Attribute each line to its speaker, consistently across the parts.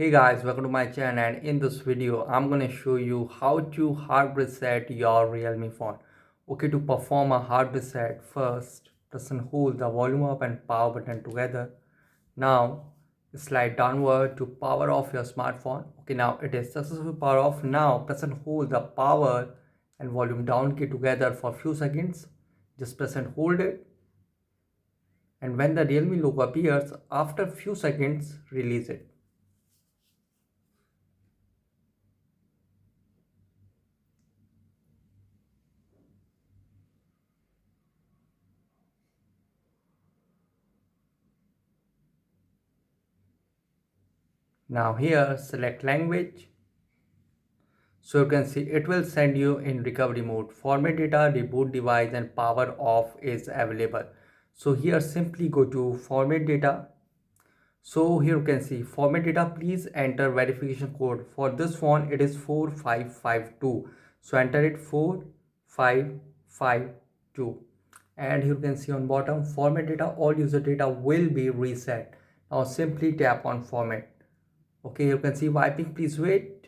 Speaker 1: Hey guys, welcome to my channel, and in this video I'm gonna show you how to hard reset your Realme phone. Okay, to perform a hard reset, first press and hold the volume up and power button together. Now slide downward to power off your smartphone. Okay, now it is successfully power off. Now press and hold the power and volume down key together for a few seconds. Just press and hold it, and when the Realme logo appears after few seconds, release it. Now here select language. So you can see it will send you in recovery mode. Format data, reboot device and power off is available. So here simply go to format data. So here you can see format data, please enter verification code. For this phone it is 4552. So enter it 4552. And here you can see on bottom format data, all user data will be reset. Now simply tap on format. Okay, you can see wiping, please wait,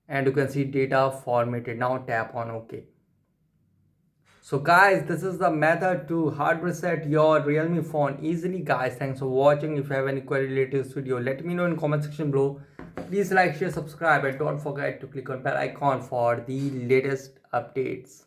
Speaker 1: and you can see data formatted. Now tap on OK. So guys, this is the method to hard reset your Realme phone easily. Guys, thanks for watching. If you have any query related to this video, let me know in comment section below. Please like, share, subscribe, and don't forget to click on bell icon for the latest updates.